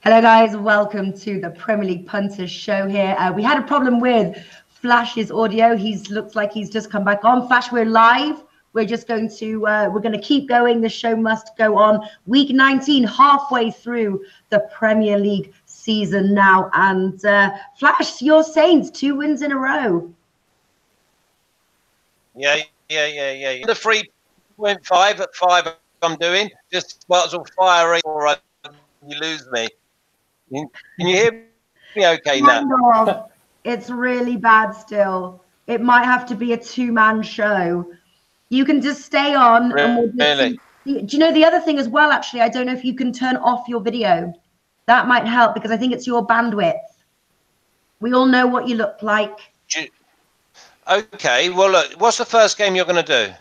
Hello, guys. Welcome to the Premier League Punters show here. We had a problem with Flash's audio. Looks like he's just come back on. Flash, we're live. We're just going to we're going to keep going. The show must go on. Week 19, halfway through the Premier League season now. And Flash, your Saints, 2 wins in a row. Yeah. The 3.5 at 5 I'm doing. Just might as well fire it or you lose me. Can you hear me okay now? It's really bad still. It might have to be a 2-man show. You can just stay on. Really? Do you know the other thing as well, actually? I don't know if you can turn off your video. That might help because I think it's your bandwidth. We all know what you look like. Okay, well, look, what's the first game you're going to do?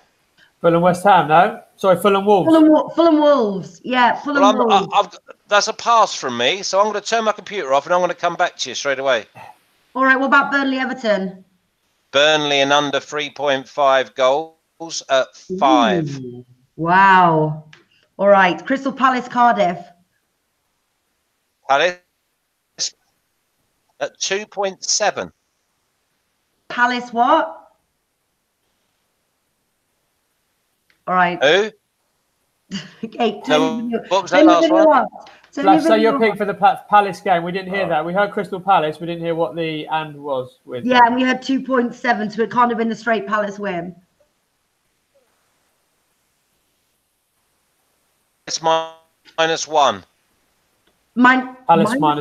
Fulham West Ham, no? Sorry, Fulham Wolves. Fulham Wolves. Yeah, Fulham Wolves. That's a pass from me, so I'm going to turn my computer off and I'm going to come back to you straight away. All right, what about Burnley Everton? Burnley and under 3.5 goals at 5. Ooh, wow. All right, Crystal Palace Cardiff. Palace at 2.7. Palace what? All right. Who? Okay. No, what was that last one? So your pick for the Palace game. We didn't hear that. We heard Crystal Palace. We didn't hear what the and was with. Yeah, and we had 2.7, so it can't have been the straight Palace win. It's -1. Palace -1.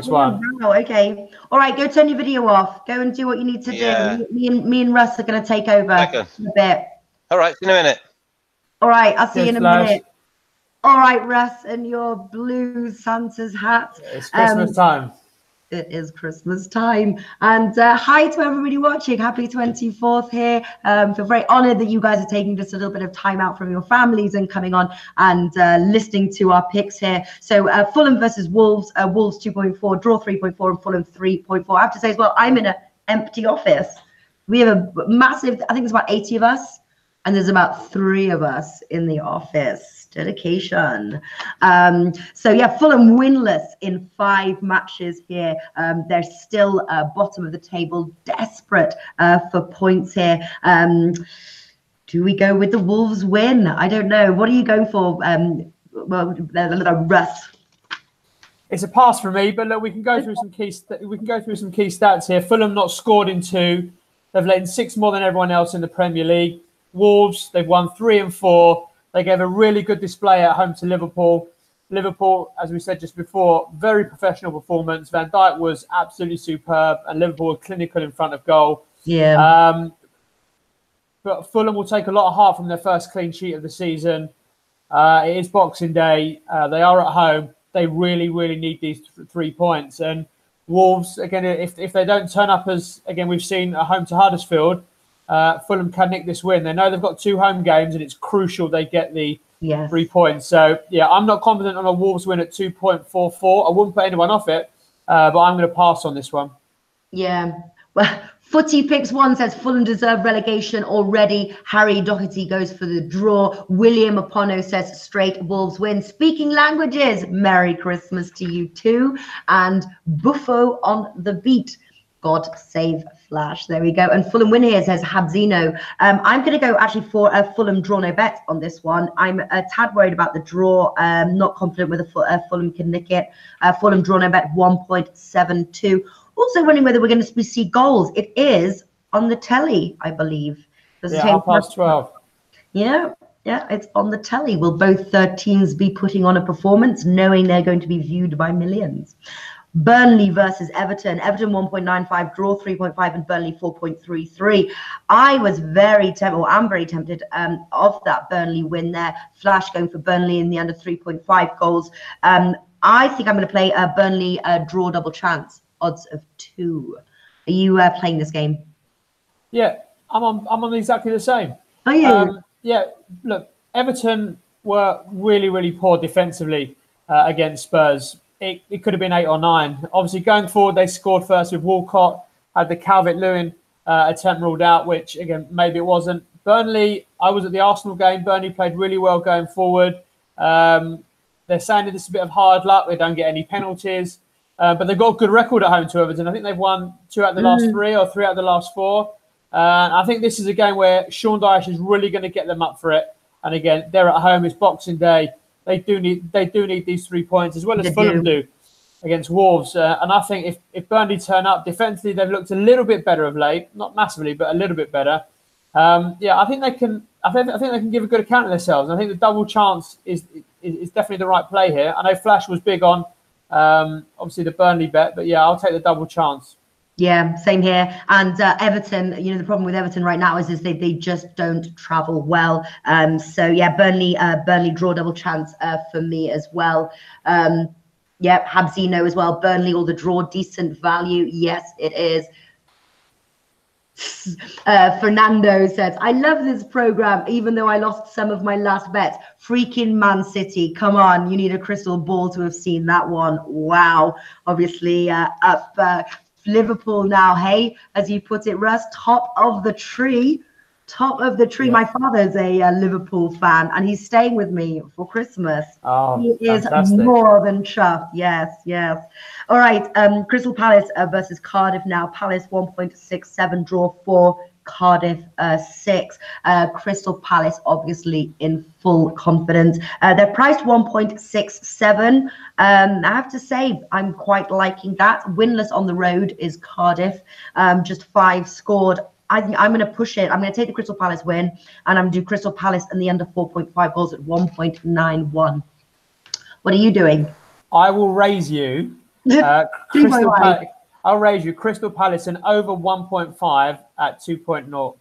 Wow, okay. All right, go turn your video off. Go and do what you need to do. Me and Russ are going to take over a bit. All right, see you in a minute. All right, I'll see you in a Flash. minute. All right, Russ, and your blue Santa's hat. It's Christmas time. It is Christmas time. And hi to everybody watching. Happy 24th here. Feel very honored that you guys are taking just a little bit of time out from your families and coming on and listening to our picks here. So Fulham versus Wolves. Wolves 2.4, draw 3.4, and Fulham 3.4. I have to say as well, I'm in an empty office. We have a massive, I think there's about 80 of us. And there's about 3 of us in the office. Dedication. So yeah, Fulham winless in 5 matches here. They're still bottom of the table, desperate for points here. Do we go with the Wolves win? I don't know. What are you going for? Russ. It's a pass for me, but look, we can go through some key. We can go through some key stats here. Fulham not scored in 2. They've let in 6 more than everyone else in the Premier League. Wolves, they've won 3 and 4. They gave a really good display at home to Liverpool. Liverpool, as we said just before, very professional performance. Van Dijk was absolutely superb, and Liverpool were clinical in front of goal. Yeah. But Fulham will take a lot of heart from their first clean sheet of the season. It is Boxing Day. They are at home. They really, really need these 3 points. And Wolves, again, if they don't turn up as, again, we've seen at home to Huddersfield, Fulham can nick this win. They know they've got 2 home games, and it's crucial they get the 3 points. So, yeah, I'm not confident on a Wolves win at 2.44. I wouldn't put anyone off it, but I'm going to pass on this one. Yeah. Well, Footy Picks 1 says Fulham deserve relegation already. Harry Doherty goes for the draw. William Apono says straight Wolves win. Speaking languages, Merry Christmas to you too. And Buffo on the beat. God save Flash. There we go. And Fulham win here, says Habzino. I'm going to go actually for a Fulham draw no bet on this one. I'm a tad worried about the draw. Not confident whether Fulham can nick it. Fulham draw no bet 1.72. Also wondering whether we're going to see goals. It is on the telly, I believe. Yeah, 12:30. Yeah, it's on the telly. Will both teams be putting on a performance, knowing they're going to be viewed by millions? Burnley versus Everton. Everton 1.95, draw 3.5, and Burnley 4.33. I was very tempted, or I'm very tempted of that Burnley win there. Flash going for Burnley in the under 3.5 goals. I think I'm going to play a Burnley draw double chance, odds of 2. Are you playing this game? Yeah, I'm on exactly the same. Are you? Yeah, look, Everton were really, really poor defensively against Spurs. It could have been 8 or 9. Obviously, going forward, they scored first with Walcott, had the Calvert-Lewin attempt ruled out, which, again, maybe it wasn't. Burnley, I was at the Arsenal game. Burnley played really well going forward. They're saying that it's a bit of hard luck. They don't get any penalties. But they've got a good record at home to Everton. I think they've won 2 out of the last 3 or 3 out of the last 4. I think this is a game where Sean Dyche is really going to get them up for it. And again, they're at home. It's Boxing Day. They do need these 3 points as well as Fulham do against Wolves. And I think if Burnley turn up defensively, they've looked a little bit better of late, not massively, but a little bit better. I think they can. I think they can give a good account of themselves. And I think the double chance is definitely the right play here. I know Flash was big on obviously the Burnley bet, but yeah, I'll take the double chance. Yeah, same here. And Everton, the problem with Everton right now is they just don't travel well. So yeah, Burnley draw double chance for me as well. Habsino as well. Burnley or the draw, decent value. Yes, it is. Fernando says, I love this program, even though I lost some of my last bets. Freaking Man City. Come on, you need a crystal ball to have seen that one. Wow. Obviously, up Liverpool now, hey, as you put it, Russ, top of the tree. Yeah. My father's a Liverpool fan, and he's staying with me for Christmas. Oh, he is fantastic. More than chuffed. Yes. All right, Crystal Palace versus Cardiff now. Palace 1.67, draw 4, Cardiff 6. Crystal Palace obviously in full confidence. They're priced 1.67. I have to say I'm quite liking that. Winless on the road is Cardiff. Just 5 scored. I'm going to push it. I'm going to take the Crystal Palace win, and I'm going to do Crystal Palace and the under 4.5 goals at 1.91. What are you doing? I will raise you. I'll raise you Crystal Palace and over 1.5 at 2.0.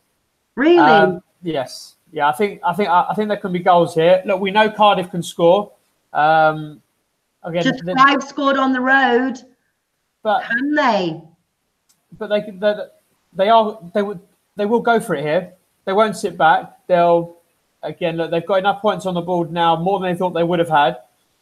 Really? Yes. Yeah. I think there can be goals here. Look, we know Cardiff can score. Again, just 5 scored on the road. But can they? But they will go for it here. They won't sit back. They've got enough points on the board now, more than they thought they would have had,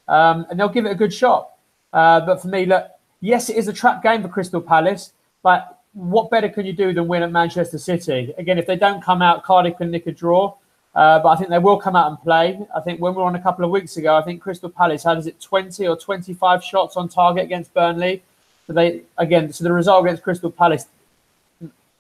and they'll give it a good shot. But for me, look, yes, it is a trap game for Crystal Palace, but what better can you do than win at Manchester City? Again, if they don't come out, Cardiff can nick a draw, but I think they will come out and play. I think when we were on a couple of weeks ago, I think Crystal Palace had 20 or 25 shots on target against Burnley. So the result against Crystal Palace.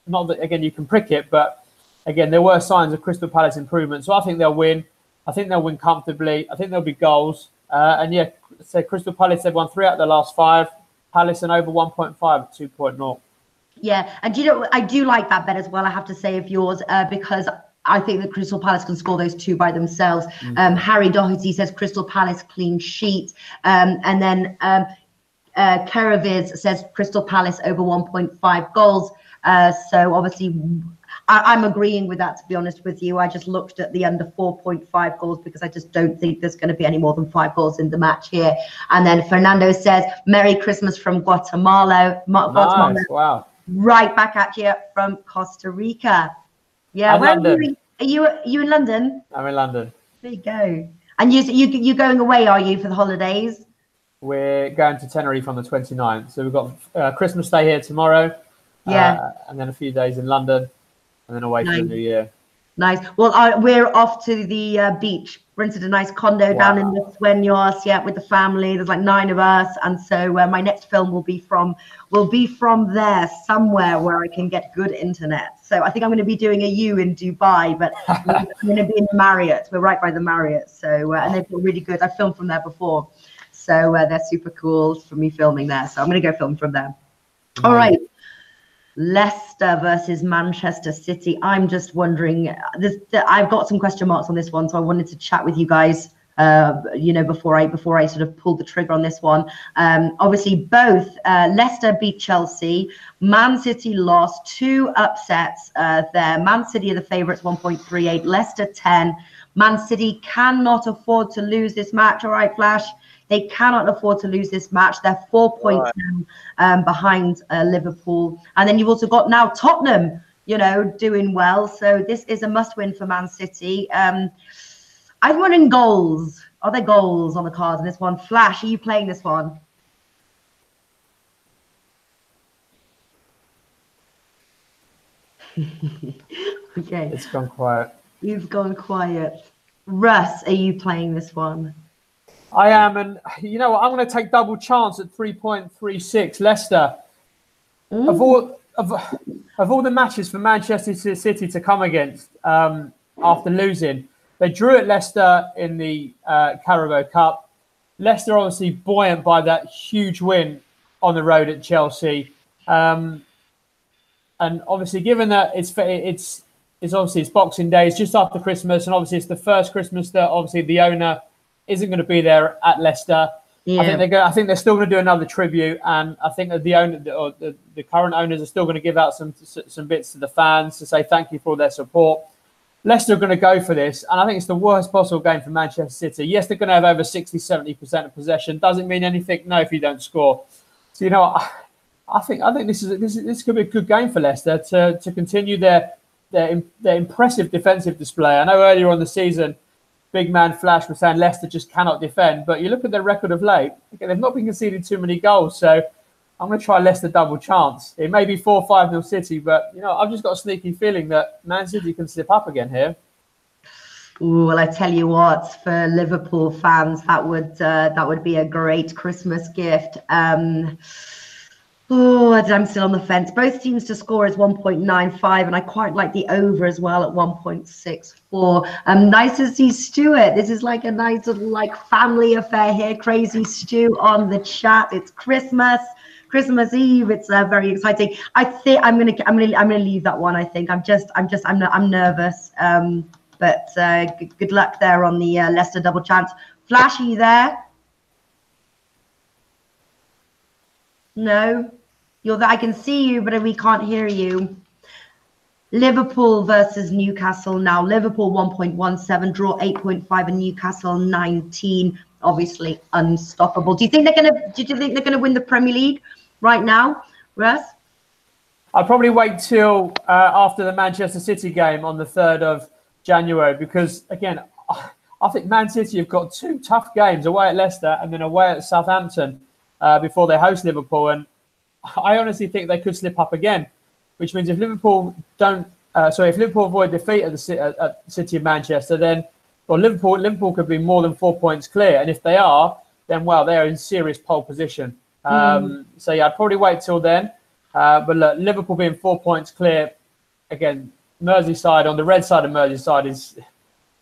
Not that, again, you can prick it, but, again, there were signs of Crystal Palace improvement. So I think they'll win. I think they'll win comfortably. I think there'll be goals. Crystal Palace, they've won 3 out of the last 5. Palace and over 1.5 at 2.0. Yeah, and I do like that bet as well, I have to say, of yours, because I think that Crystal Palace can score those 2 by themselves. Harry Doherty says Crystal Palace clean sheet. And then Karaviz says Crystal Palace over 1.5 goals. So obviously, I'm agreeing with that, to be honest with you. I just looked at the under 4.5 goals because I just don't think there's going to be any more than 5 goals in the match here. And then Fernando says, Merry Christmas from Guatemala. Nice. Wow. Right back at you from Costa Rica. Yeah, are you in London? I'm in London. There you go. And you going away, are you, for the holidays? We're going to Tenerife on the 29th. So we've got Christmas Day here tomorrow. Yeah. And then a few days in London, and then away for the New Year. Nice. Well, we're off to the beach. Rented a nice condo down in the Sueños, with the family. There's like 9 of us, and so my next film will be from there, somewhere where I can get good internet. So I think I'm going to be doing a U in Dubai, but I'm going to be in the Marriott. We're right by the Marriott, so and they've been really good. I filmed from there before, so they're super cool for me filming there. So I'm going to go film from there. All right. Leicester versus Manchester City. I'm just wondering, I've got some question marks on this one, so I wanted to chat with you guys, before I sort of pulled the trigger on this one. Obviously, both Leicester beat Chelsea. Man City lost, 2 upsets there. Man City are the favourites, 1.38. Leicester 10. Man City cannot afford to lose this match. All right, Flash. They cannot afford to lose this match. They're 4 points behind Liverpool. And then you've also got now Tottenham, doing well. So this is a must-win for Man City. I'm wondering goals. Are there goals on the cards in this one? Flash, are you playing this one? Okay. It's gone quiet. You've gone quiet. Russ, are you playing this one? I am, and you know what? I'm going to take double chance at 3.36. Leicester. Of all the matches for Manchester City to come against after losing, they drew at Leicester in the Carabao Cup. Leicester obviously buoyant by that huge win on the road at Chelsea, and obviously given that it's obviously it's Boxing Day, it's just after Christmas, and obviously it's the first Christmas that obviously the owner isn't going to be there at Leicester. Yeah. I think they're still going to do another tribute, and I think that the owner or the current owners are still going to give out some bits to the fans to say thank you for their support. Leicester are going to go for this, and I think it's the worst possible game for Manchester City. Yes, they're going to have over 60-70% of possession. Doesn't mean anything. No, if you don't score. So you know, I think this could be a good game for Leicester to continue their impressive defensive display. I know earlier on the season, Big Man Flash was saying Leicester just cannot defend, but you look at their record of late, okay, they've not been conceding too many goals. So I'm going to try Leicester double chance. It may be 4-5-0 City, but you know, I've just got a sneaky feeling that Man City can slip up again here. Ooh, well, I tell you what, for Liverpool fans, that would be a great Christmas gift. I'm still on the fence. Both teams to score is 1.95, and I quite like the over as well at 1.64. Nice to see Stuart. This is like a nice little family affair here. Crazy Stu on the chat. It's Christmas Eve. It's very exciting. I think I'm gonna leave that one. I think I'm nervous. But good luck there on the Leicester double chance. Flash, are you there? No, you're there. I can see you, but we can't hear you. Liverpool versus Newcastle now. Liverpool 1.17, draw 8.5, and Newcastle 19. Obviously unstoppable. Do you think they're gonna win the Premier League right now, Russ? I'll probably wait till after the Manchester City game on the 3rd of January, because again, I think Man City have got two tough games, away at Leicester and then away at Southampton before they host Liverpool, and I honestly think they could slip up again, which means if Liverpool avoid defeat at the City of Manchester, then Liverpool could be more than 4 points clear, and if they are, then they are in serious pole position. So yeah, I'd probably wait till then. But look, Liverpool being 4 points clear, again, Merseyside on the red side of Merseyside is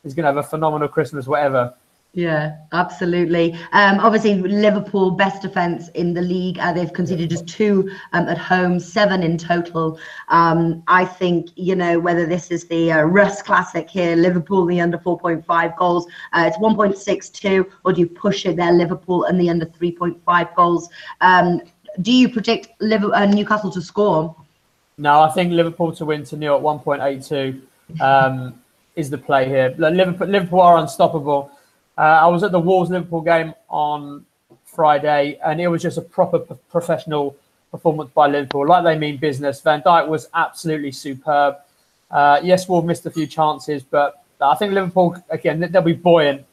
going to have a phenomenal Christmas, whatever. Yeah, absolutely. Obviously, Liverpool best defense in the league. They've conceded just 2 at home, 7 in total. I think, whether this is the Russ Classic here, Liverpool the under 4.5 goals, it's 1.62, or do you push it there, Liverpool and the under 3.5 goals? Do you predict Newcastle to score? No, I think Liverpool to win to nil at 1.82 is the play here. Liverpool are unstoppable. I was at the Wolves-Liverpool game on Friday, and it was just a proper professional performance by Liverpool. Like they mean business. Van Dijk was absolutely superb. Yes, Wolves missed a few chances, but I think Liverpool, again, they'll be buoyant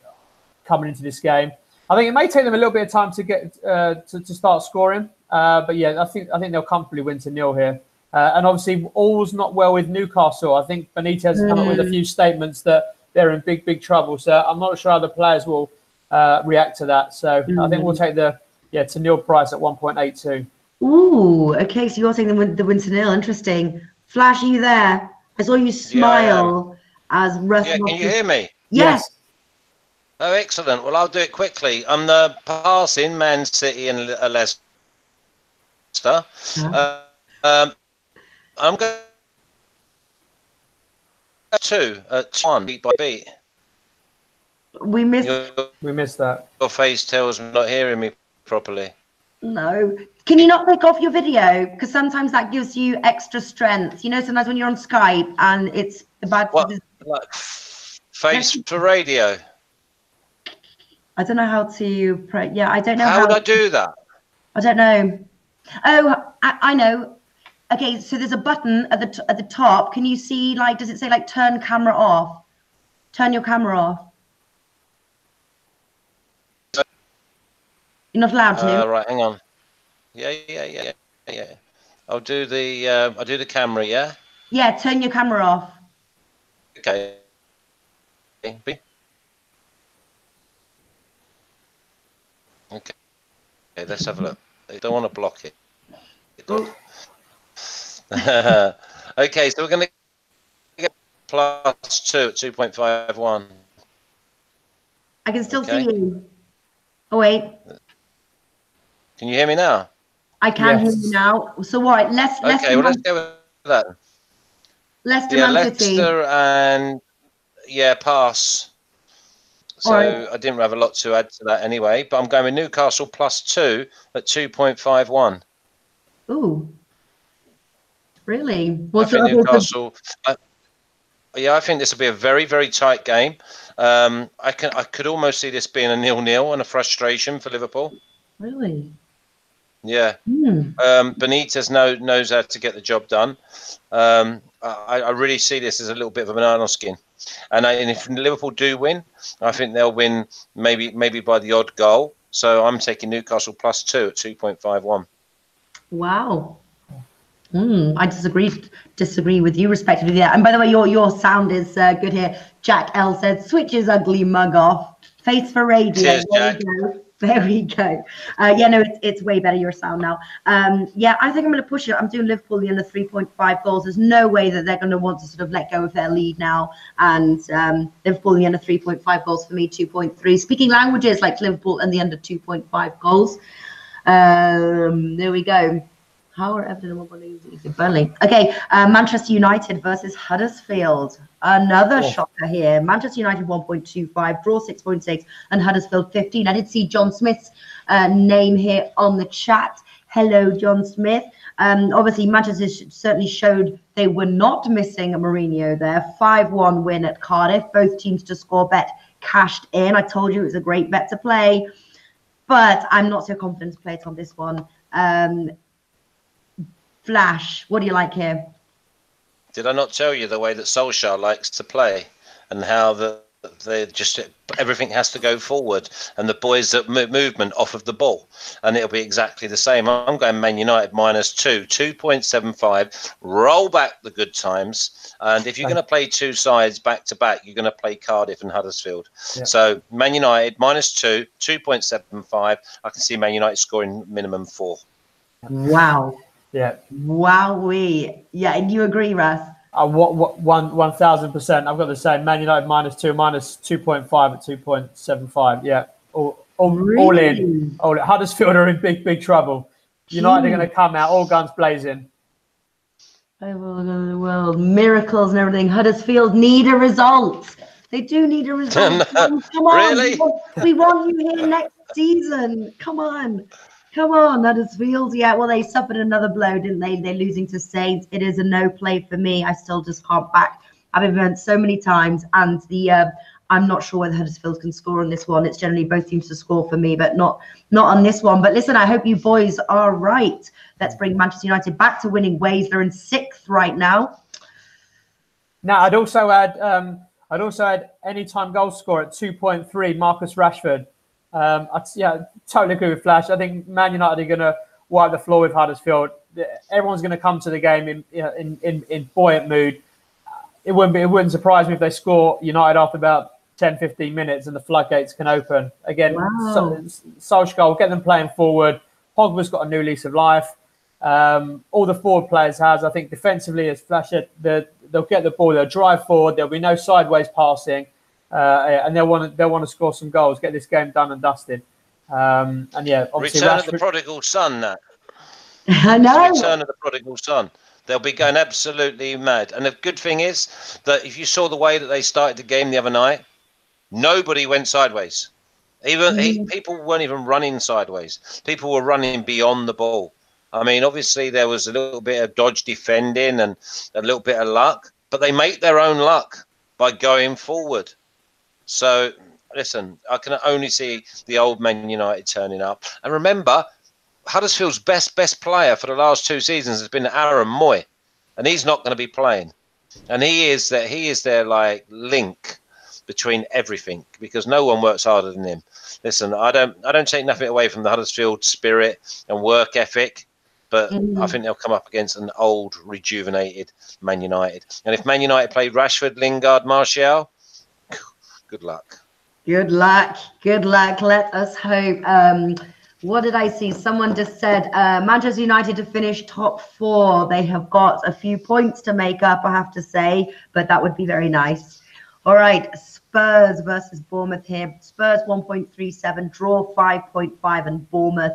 coming into this game. I think it may take them a little bit of time to get to start scoring, but yeah, I think they'll comfortably win to nil here. And obviously, all's not well with Newcastle. I think Benitez has come up with a few statements that they're in big trouble. So I'm not sure how the players will react to that. So I think we'll take the to nil price at 1.82. Ooh, okay. So you're saying the win to nil. Interesting. Flash, are you there? I saw you smile as Russ. Yeah, can you hear me? Yes. Oh, excellent. Well, I'll do it quickly. I'm the passing Man City and Leicester. I'm going 2 at 1 beat by beat. We missed that. Your face tells me not hearing me properly. No. Can you not click off your video? Because sometimes that gives you extra strength. Sometimes when you're on Skype and it's bad. What? Like face for radio? I don't know how to. I don't know how would I do that? I don't know. Oh, I know. Okay, so there's a button at the top. Can you see, does it say turn camera off? Turn your camera off. You're not allowed to. Right, hang on. Yeah. I'll do the camera, yeah? Yeah, turn your camera off. Okay. Okay, let's have a look. I don't want to block it. Okay, so we're going to get +2 at 2.51. I can still see you. Oh, wait. Can you hear me now? I can hear you now. So what? Okay, well, let's go with that. Leicester, Man City. Leicester and pass. So I didn't have a lot to add to that anyway, but I'm going with Newcastle +2 at 2.51. Ooh, really? I think Newcastle. I think this will be a very, very tight game. I could almost see this being a 0-0 and a frustration for Liverpool. Really? Yeah. Benitez knows how to get the job done. I really see this as a little bit of a banana skin. And if Liverpool do win, I think they'll win maybe by the odd goal. So I'm taking Newcastle +2 at 2.51. Wow. I disagree with you respectively there. And by the way, your sound is good here. Jack L said, switch his ugly mug off. Face for radio. Cheers, Jack. There we go. It's way better, your sound now. I think I'm going to push it. I'm doing Liverpool the under 3.5 goals. There's no way that they're going to want to sort of let go of their lead now. And Liverpool the under 3.5 goals for me, 2.3. Speaking languages like Liverpool and the under 2.5 goals. There we go. How are Everton and Burnley? Okay, Manchester United versus Huddersfield. Another shocker here. Manchester United 1.25, draw 6.6, and Huddersfield 15. I did see John Smith's name here on the chat. Hello, John Smith. Obviously, Manchester certainly showed they were not missing a Mourinho there. 5-1 win at Cardiff. Both teams to score bet cashed in. I told you it was a great bet to play, but I'm not so confident to play it on this one. Flash, what do you like here? Did I not tell you the way that Solskjaer likes to play and how they just everything has to go forward and the boys that movement off of the ball, and it'll be exactly the same. I'm going Man United -2, 2.75. Roll back the good times, and if you're going to play two sides back to back, you're going to play Cardiff and Huddersfield. Yeah. So Man United -2, 2.75. I can see Man United scoring minimum 4. Wow. Yeah. Wowee. Yeah, and you agree, Russ? 1,000%. I've got the same. Man United -2, -2.5 at 2.75. Yeah. All in. Huddersfield are in big trouble. United are going to come out all guns blazing. Over the world, miracles and everything. Huddersfield need a result. They do need a result. Come on. Really? We want you here next season. Come on. Come on, Huddersfield. Yeah, well, they suffered another blow, didn't they? They're losing to Saints. It is a no play for me. I still just can't back. I've been burnt so many times, and I'm not sure whether Huddersfield can score on this one. It's generally both teams to score for me, but not on this one. But listen, I hope you boys are right. Let's bring Manchester United back to winning ways. They're in 6th right now. Now, I'd also add anytime goal scorer at 2.3, Marcus Rashford. Totally agree with Flash. I think Man United are going to wipe the floor with Huddersfield. Everyone's going to come to the game in buoyant mood. It wouldn't surprise me if they score United after about 10-15 minutes and the floodgates can open again. Wow. Solskjaer will get them playing forward. Pogba's got a new lease of life. All the forward players has. I think defensively, as Flash said, they'll get the ball. They'll drive forward. There'll be no sideways passing. And they'll want to score some goals, get this game done and dusted. Obviously Return of the prodigal son, that. I know. Return of the prodigal son. They'll be going absolutely mad. And the good thing is that if you saw the way that they started the game the other night, nobody went sideways. People weren't even running sideways. People were running beyond the ball. I mean, obviously there was a little bit of dodge defending and a little bit of luck, but they make their own luck by going forward. So, listen, I can only see the old Man United turning up. And remember, Huddersfield's best player for the last 2 seasons has been Aaron Moy, and he's not going to be playing. And he is their like link between everything, because no one works harder than him. Listen, I don't take nothing away from the Huddersfield spirit and work ethic, but I think they'll come up against an old, rejuvenated Man United. And if Man United play Rashford, Lingard, Martial, good luck. Good luck. Good luck. Let us hope. What did I see? Someone just said Manchester United to finish top 4. They have got a few points to make up, I have to say, but that would be very nice. All right, Spurs versus Bournemouth here. Spurs 1.37, draw 5.5, and Bournemouth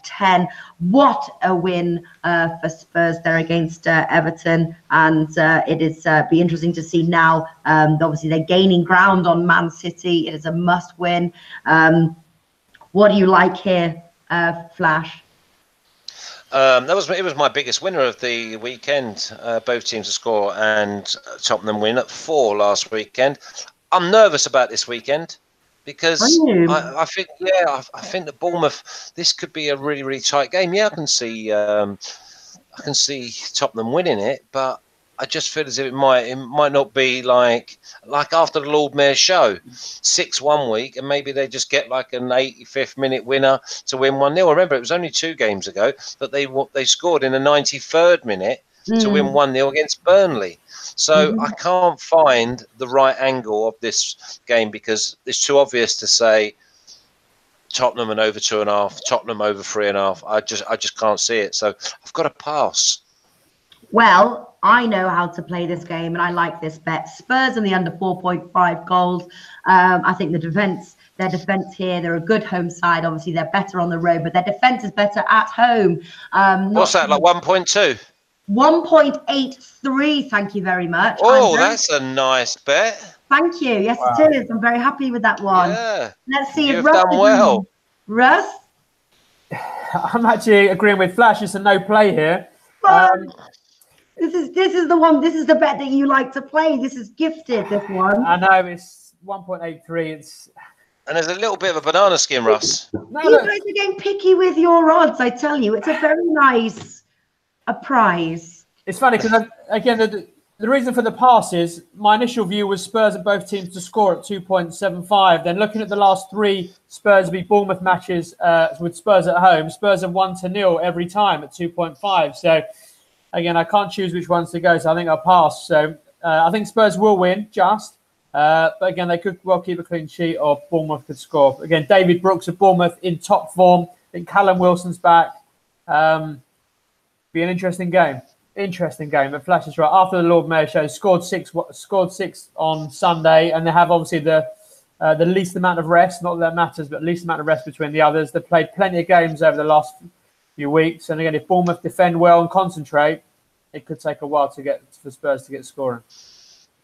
10. What a win for Spurs there against Everton, and it is be interesting to see now. Obviously, they're gaining ground on Man City. It is a must-win. What do you like here, Flash? It was my biggest winner of the weekend. Both teams to score, and Tottenham win at 4 last weekend. I'm nervous about this weekend because I think that Bournemouth, this could be a really, really tight game. Yeah, I can see Tottenham winning it, but I just feel as if it might not be like after the Lord Mayor show, 6-1 week, and maybe they just get like an 85th minute winner to win 1-0. Remember, it was only 2 games ago that they scored in the 93rd minute to win 1-0 against Burnley. So I can't find the right angle of this game because it's too obvious to say Tottenham and over 2.5, Tottenham over 3.5. I just can't see it. So I've got to pass. Well, I know how to play this game, and I like this bet. Spurs in the under 4.5 goals. I think their defense here, they're a good home side. Obviously, they're better on the road, but their defense is better at home. What's that, like 1.2? 1.83, thank you very much. Oh, that's a nice bet. Thank you. Yes, wow. It is. I'm very happy with that one. Yeah. Let's see if Russ done well. Russ? I'm actually agreeing with Flash. It's a no play here. This is the one. This is the bet that you like to play. This is gifted. This one. I know it's 1.83. And there's a little bit of a banana skin, Russ. No, you guys are getting picky with your odds. I tell you, it's a very nice prize. It's funny because again, the reason for the pass is my initial view was Spurs and both teams to score at 2.75. Then looking at the last 3 Spurs v Bournemouth matches with Spurs at home, Spurs have won 0 every time at 2.5. So. Again, I can't choose which ones to go, so I think I'll pass. So I think Spurs will win, but again, they could well keep a clean sheet or Bournemouth could score. Again, David Brooks of Bournemouth in top form. I think Callum Wilson's back. Be an interesting game. But Flash is right. After the Lord Mayor show, scored six on Sunday, and they have obviously the least amount of rest. Not that matters, but least amount of rest between the others. They've played plenty of games over the last few weeks, and again, if Bournemouth defend well and concentrate, it could take a while for Spurs to get scoring.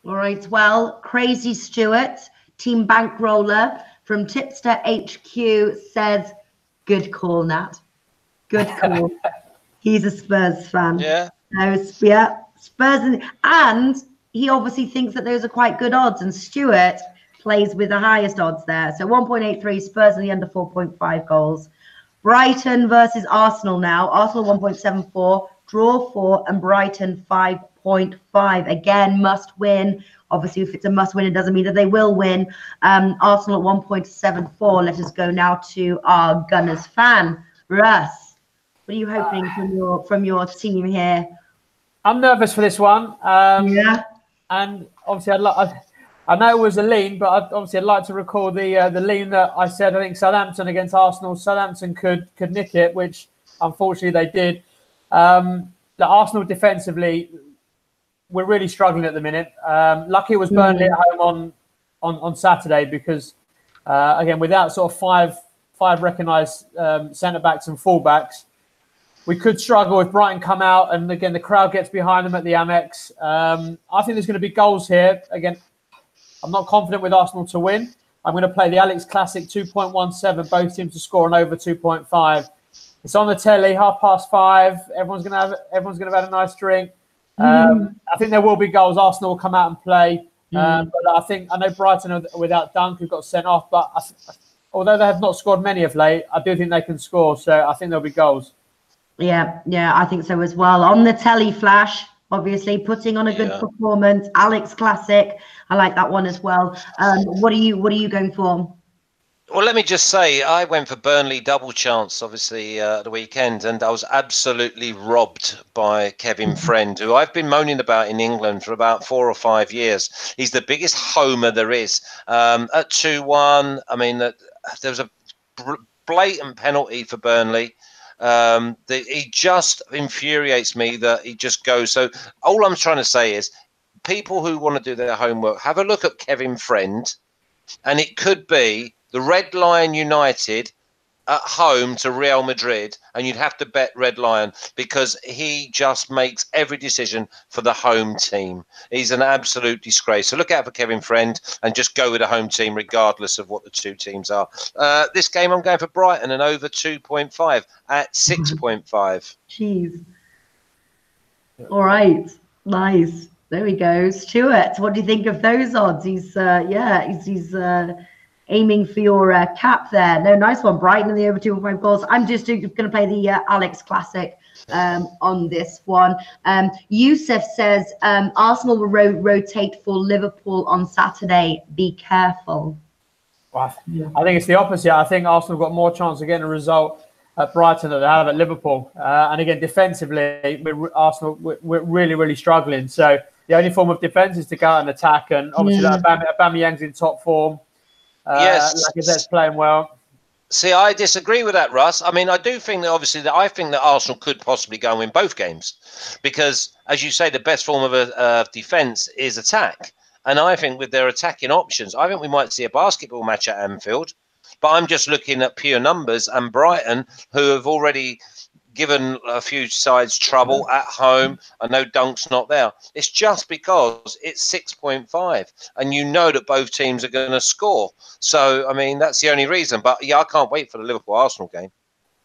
All right, well, Crazy Stewart, team bankroller from Tipster HQ says, "Good call, Nat. Good call." He's a Spurs fan. Yeah. Yeah, Spurs, and he obviously thinks that those are quite good odds, and Stewart plays with the highest odds there. So 1.83 Spurs in the under 4.5 goals. Brighton versus Arsenal now. Arsenal 1.74, draw 4, and Brighton 5.5. Again, must win. Obviously, if it's a must win, it doesn't mean that they will win. Arsenal at 1.74. Let us go now to our Gunners fan, Russ. What are you hoping from your team here? I'm nervous for this one. Yeah. And obviously, I know it was a lean, but I'd like to recall the lean that I said. I think Southampton against Arsenal. Southampton could nick it, which unfortunately they did. The Arsenal defensively, we're really struggling at the minute. Lucky it was Burnley at home on Saturday because again, without sort of five recognised centre backs and full backs, we could struggle if Brighton come out and again the crowd gets behind them at the Amex. I think there's going to be goals here again. I'm not confident with Arsenal to win. I'm going to play the Alex Classic 2.17, both teams to score and over 2.5. It's on the telly, 5:30. Everyone's going to have a nice drink. I think there will be goals. Arsenal will come out and play. But I know Brighton without Dunk, who got sent off. But although they have not scored many of late, I do think they can score. So I think there'll be goals. Yeah, I think so as well. On the telly, Flash. Obviously, putting on a good performance. Alex Classic, I like that one as well. What are you going for? Well, let me just say, I went for Burnley double chance, obviously, the weekend, and I was absolutely robbed by Kevin Friend, who I've been moaning about in England for about 4 or 5 years. He's the biggest homer there is. At 2-1, I mean, there was a blatant penalty for Burnley. He just infuriates me that he just goes. So all I'm trying to say is, people who want to do their homework, have a look at Kevin Friend, and it could be the Red Lion United at home to Real Madrid, and you'd have to bet Red Lion because he just makes every decision for the home team. He's an absolute disgrace. So look out for Kevin Friend and just go with the home team regardless of what the two teams are. This game I'm going for Brighton and over 2.5 at 6.5. Jeez. All right. Nice. There we go. Stuart, what do you think of those odds? He's aiming for your cap there. No, nice one. Brighton in the over 2.5 goals. I'm just going to play the Alex Classic on this one. Yusuf says Arsenal will rotate for Liverpool on Saturday. Be careful. Well, I think it's the opposite. I think Arsenal got more chance of getting a result at Brighton than they have at Liverpool. And again, defensively, we're really, really struggling. So the only form of defence is to go out and attack. And obviously, Aubameyang's in top form. Yes, Lacazette's playing well. See, I disagree with that, Russ. I mean, I do think that I think that Arsenal could possibly go and win both games because, as you say, the best form of defence is attack. And I think with their attacking options, I think we might see a basketball match at Anfield. But I'm just looking at pure numbers, and Brighton, who have already given a few sides trouble at home. I know Dunk's not there. It's just because it's 6.5 and you know that both teams are going to score. So, I mean, that's the only reason. But, yeah, I can't wait for the Liverpool-Arsenal game.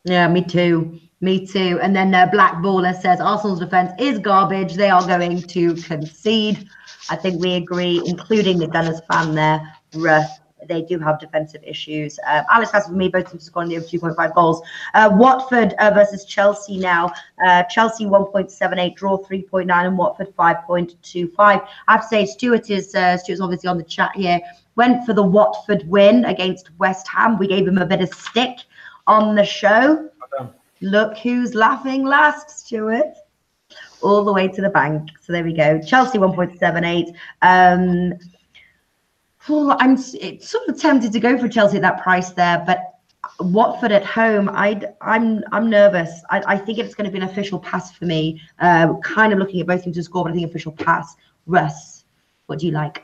Yeah, me too. Me too. And then Black Baller says Arsenal's defence is garbage. They are going to concede. I think we agree, including the Gunners fan there. They do have defensive issues. Alex has for me both teams scoring the over 2.5 goals. Watford versus Chelsea now. Chelsea 1.78, draw 3.9, and Watford 5.25. I have to say, Stuart's obviously on the chat here. Went for the Watford win against West Ham. We gave him a bit of stick on the show. Okay. Look who's laughing last, Stuart. All the way to the bank. So there we go. Chelsea 1.78. I'm sort of tempted to go for Chelsea at that price there, but Watford at home, I'm nervous. I think it's going to be an official pass for me. Kind of looking at both teams to score, but I think official pass. Russ, what do you like?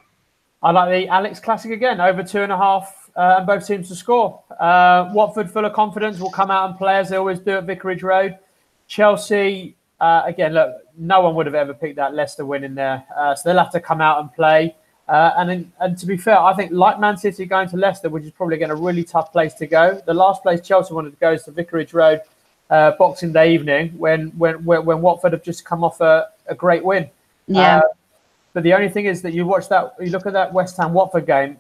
I like the Alex Classic again, over 2.5, and both teams to score. Watford, full of confidence, will come out and play as they always do at Vicarage Road. Chelsea, again, look, no one would have ever picked that Leicester win in there, so they'll have to come out and play. And to be fair, I think like Man City going to Leicester, which is probably again a really tough place to go. The last place Chelsea wanted to go is to Vicarage Road, Boxing Day evening, when Watford have just come off a great win. Yeah. But the only thing is that you look at that West Ham Watford game.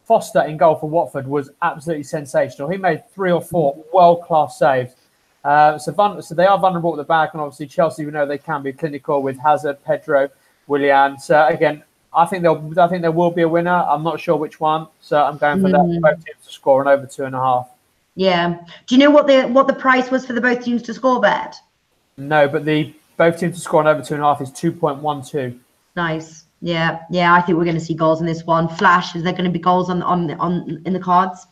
Foster in goal for Watford was absolutely sensational. He made 3 or 4 world-class saves. So they are vulnerable at the back, and obviously Chelsea, we know they can be clinical with Hazard, Pedro, Willian. So again, I think there will be a winner. I'm not sure which one, so I'm going for that both teams to score and over 2.5. Yeah. Do you know what the price was for the both teams to score bet? No, but the both teams to score and over 2.5 is 2.12. Nice. Yeah. I think we're going to see goals in this one. Flash, is there going to be goals on in the cards?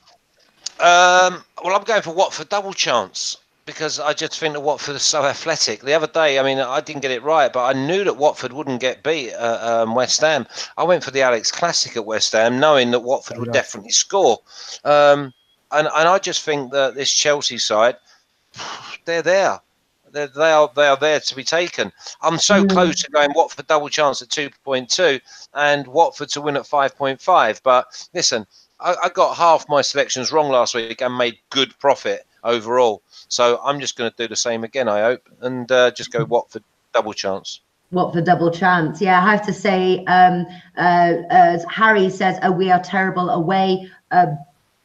Well, I'm going for Watford double chance. Because I just think that Watford is so athletic. The other day, I mean, I didn't get it right, but I knew that Watford wouldn't get beat at West Ham. I went for the Alex Classic at West Ham, knowing that Watford would definitely score. And I just think that this Chelsea side, they're there. They are there to be taken. I'm so close to going Watford double chance at 2.2 and Watford to win at 5.5. But listen, I got half my selections wrong last week and made good profit overall. So I'm just going to do the same again, I hope, and just go Watford double chance. Watford double chance. Yeah, I have to say, as Harry says, we are terrible away.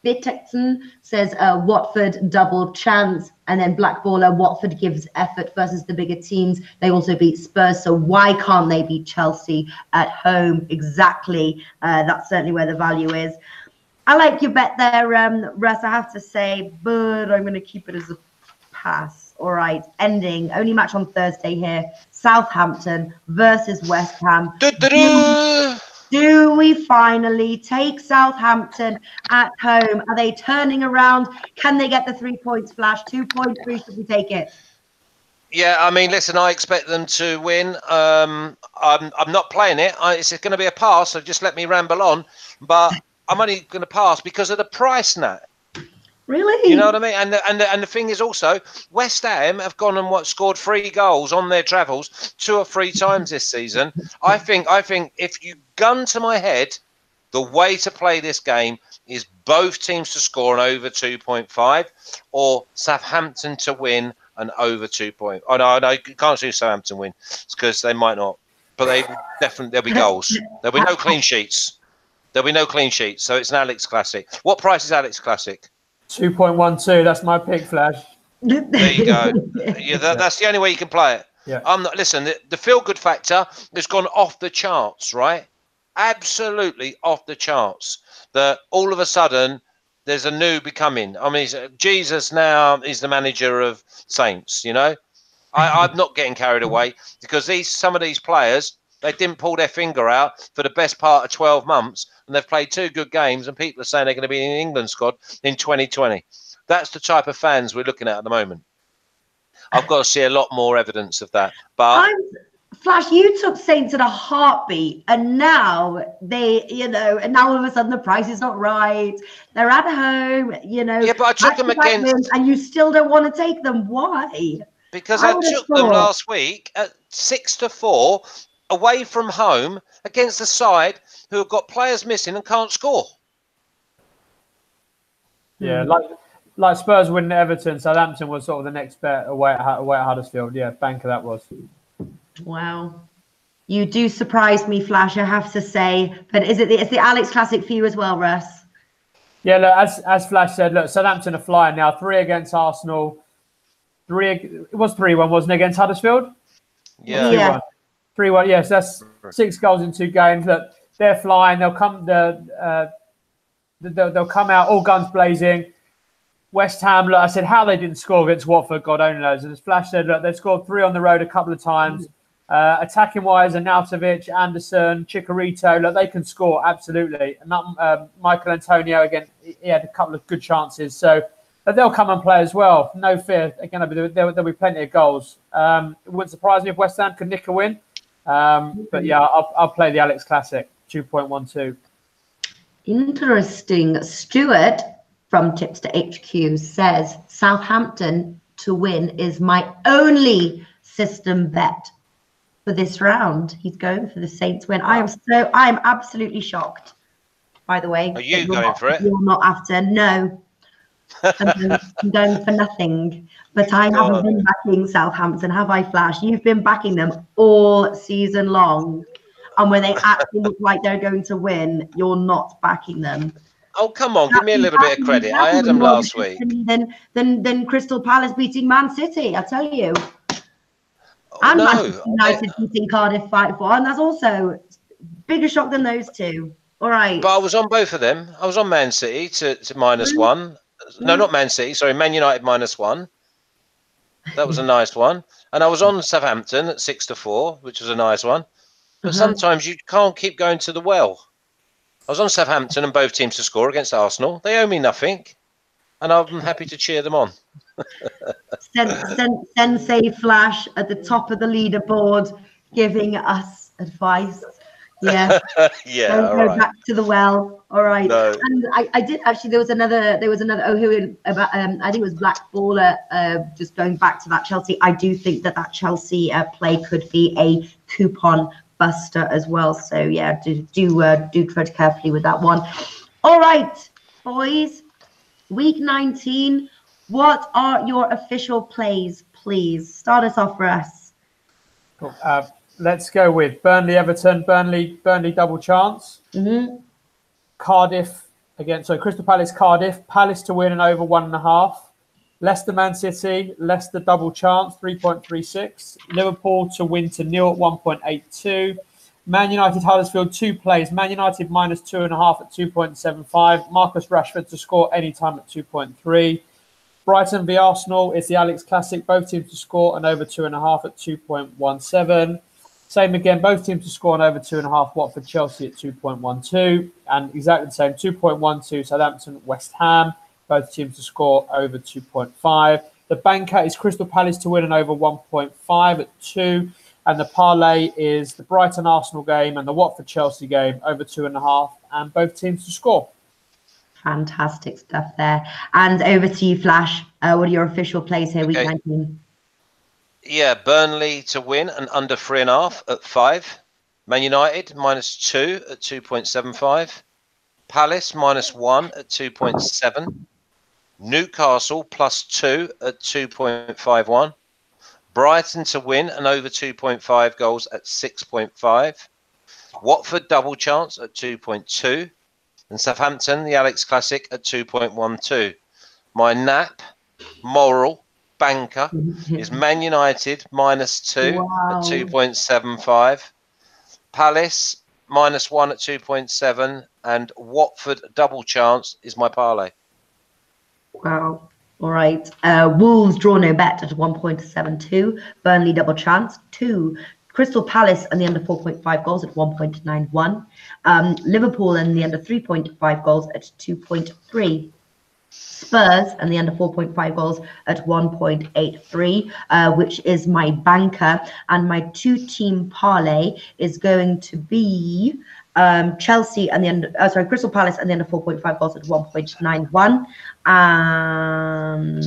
Bitexon says Watford double chance. And then Black Baller, Watford gives effort versus the bigger teams. They also beat Spurs. So why can't they beat Chelsea at home? Exactly. That's certainly where the value is. I like your bet there, Russ, I have to say, but I'm going to keep it as a pass. All right, ending. Only match on Thursday here. Southampton versus West Ham. Do we finally take Southampton at home? Are they turning around? Can they get the 3 points, Flash? 2.3, should we take it? Yeah, I mean, listen, I expect them to win. I'm not playing it. It's going to be a pass, so just let me ramble on. But I'm only going to pass because of the price, Nat. Really? You know what I mean? And the thing is also, West Ham have gone and scored 3 goals on their travels 2 or 3 times this season. I think if you gun to my head, the way to play this game is both teams to score an over 2.5 or Southampton to win an over 2 point. Oh no, you can't see Southampton win. It's because they might not, but there'll be goals. There'll be no clean sheets. There'll be no clean sheets. So it's an Alex Classic. What price is Alex Classic? 2.12. That's my pick, Flash. There you go. Yeah, that's the only way you can play it. Yeah. Listen, the feel-good factor has gone off the charts, right? Absolutely off the charts. That all of a sudden there's a new becoming. I mean, Jesus now is the manager of Saints. You know, I'm not getting carried away because some of these players, they didn't pull their finger out for the best part of 12 months, and they've played 2 good games, and people are saying they're going to be in the England squad in 2020. That's the type of fans we're looking at the moment. I've got to see a lot more evidence of that. But Flash, you took Saints at a heartbeat, and now and now all of a sudden the price is not right. They're at home, Yeah, but I took them against, and you still don't want to take them. Why? Because I took them last week at 6-4 away from home against a side who have got players missing and can't score. Yeah, like Spurs winning Everton, Southampton was sort of the next bet away at Huddersfield. Yeah, banker that was. Wow. You do surprise me, Flash, I have to say. But it's the Alex Classic for you as well, Russ? Yeah, look, as Flash said, look, Southampton are flying now. 3 against Arsenal. It was 3-1, wasn't it, against Huddersfield? Yeah. 3-1, yes, that's 6 goals in 2 games. Look, they're flying. They'll come out all guns blazing. West Ham, look, I said how they didn't score against Watford, God only knows. And as Flash said, look, they've scored 3 on the road a couple of times. Attacking wise, Arnautovic, Anderson, Chicharito, look, they can score absolutely. And Michael Antonio again, he had a couple of good chances, so they'll come and play as well. No fear. Again, there'll be plenty of goals. It wouldn't surprise me if West Ham could nick a win. But yeah, I'll play the Alex Classic 2.12. Interesting. Stuart from Tips to HQ says Southampton to win is my only system bet for this round. He's going for the Saints win. I am absolutely shocked, by the way. Are you going for it? You're not after. No. I'm going for nothing. But I haven't been backing Southampton, have I, Flash? You've been backing them all season long. And when they actually look like they're going to win, you're not backing them. Oh, come on. Give me a little bit of credit. I had them last week. Then Crystal Palace beating Man City, I tell you. And Manchester United beating Cardiff 5-4. And that's also bigger shock than those two. All right. But I was on both of them. I was on Man City to -1. No, not Man City. Sorry, Man United -1. That was a nice one. And I was on Southampton at 6-4, which was a nice one. But sometimes you can't keep going to the well. I was on Southampton and both teams to score against Arsenal. They owe me nothing. And I'm happy to cheer them on. Sensei Flash at the top of the leaderboard giving us advice. Yeah. Yeah. Don't go back to the well. All right. No. And I did actually. There was another. About I think it was Black Baller. Just going back to that Chelsea. I do think that Chelsea play could be a coupon buster as well. So yeah, do tread carefully with that one. All right, boys. Week 19. What are your official plays, please? Start us off, Russ. Cool. Let's go with Burnley, Everton. Burnley double chance. Cardiff against Crystal Palace, Cardiff. Palace to win and over 1.5. Leicester, Man City. Leicester double chance 3.36. Liverpool to win to 0 at 1.82. Man United Huddersfield 2 plays. Man United minus 2.5 at 2.75. Marcus Rashford to score anytime at 2.3. Brighton v Arsenal is the Alex Classic. Both teams to score and over 2.5 at 2.17. Same again, both teams to score and over 2.5. Watford Chelsea at 2.12. And exactly the same, 2.12 Southampton West Ham. Both teams to score over 2.5. The banker is Crystal Palace to win and over 1.5 at 2. And the parlay is the Brighton Arsenal game and the Watford Chelsea game over 2.5, and both teams to score. Fantastic stuff there. And over to you, Flash. What are your official plays here, week 19? Yeah, Burnley to win and under 3.5 at 5. Man United minus 2 at 2.75. Palace minus 1 at 2.7. Newcastle plus 2 at 2.51. Brighton to win and over 2.5 goals at 6.5. Watford double chance at 2.2. And Southampton, the Alex Classic, at 2.12. My nap, moral, banker is Man United minus 2 at 2.75. Palace minus 1 at 2.7. And Watford double chance is my parlay. Wow. All right. Wolves draw no bet at 1.72. Burnley double chance 2. Crystal Palace and the under 4.5 goals at 1.91. Liverpool and the under 3.5 goals at 2.3. Spurs and the under 4.5 goals at 1.83, which is my banker. And my 2-team parlay is going to be Chelsea and the under, Crystal Palace and the under 4.5 goals at 1.91, and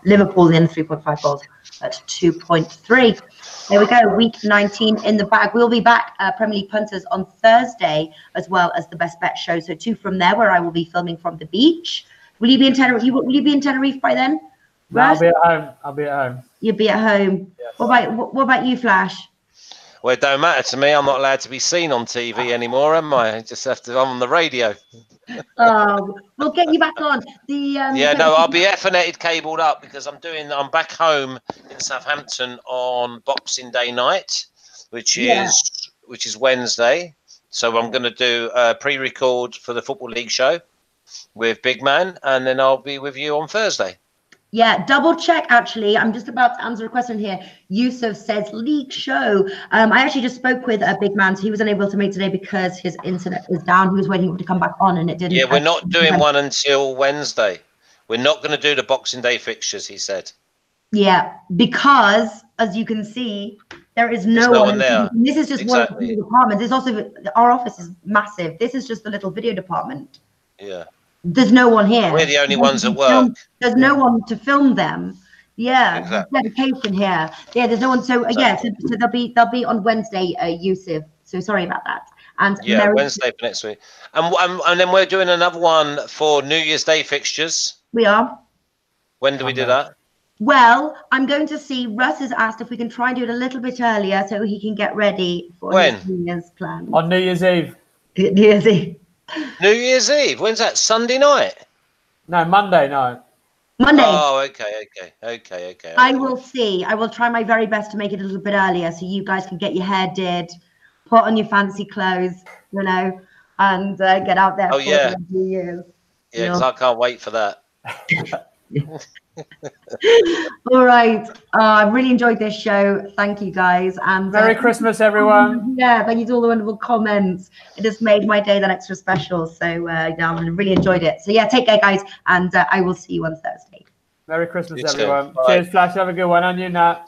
Liverpool and the under 3.5 goals at 2.3. There we go, week 19 in the bag. We'll be back, Premier League Punters, on Thursday, as well as the Best Bet show. So 2 from there, where I will be filming from the beach. Will you be in Tenerife? Will you be in Tenerife by then? No, I'll be at home. I'll be at home. You'll be at home. Yes. What about you, Flash? Well, it don't matter to me. I'm not allowed to be seen on TV anymore, am I? I just have to. I'm on the radio. We'll get you back on. I'll be Etherneted cabled up because I'm back home in Southampton on Boxing Day night, which is Wednesday. So I'm going to do a pre-record for the Football League show with Big Man, and then I'll be with you on Thursday. Yeah, double check, actually. I'm just about to answer a question here. Yusuf says, league show. I actually just spoke with a Big Man. So he was unable to make today because his internet is down. He was waiting to come back on and it didn't. Yeah, we're not doing one until Wednesday. We're not going to do the Boxing Day fixtures, he said. Yeah, because, as you can see, there is no one there. This is just one of the departments. There's also, our office is massive. This is just the little video department. Yeah. There's no one here. We're the only ones at work. There's no one to film them. Yeah, exactly. Dedication here. Yeah, there's no one. So so they'll be on Wednesday, Yusuf. So sorry about that. And Wednesday for next week. And then we're doing another one for New Year's Day fixtures. We are. When do we do that? Well, I'm going to see. Russ has asked if we can try and do it a little bit earlier so he can get ready for his New Year's plan. On New Year's Eve. New Year's Eve. New Year's Eve. When's that? Sunday night? No, Monday night. Monday. Oh, okay. I will see. I will try my very best to make it a little bit earlier so you guys can get your hair did, put on your fancy clothes, and get out there. Oh, yeah. New Year's. Yeah, because I can't wait for that. All right. I really enjoyed this show. Thank you, guys. And Merry Christmas, everyone. Yeah, thank you to all the wonderful comments. It just made my day that extra special. So I really enjoyed it. So take care, guys, and I will see you on Thursday. Merry Christmas, everyone. Cheers, Flash. Have a good one. And you, Nat.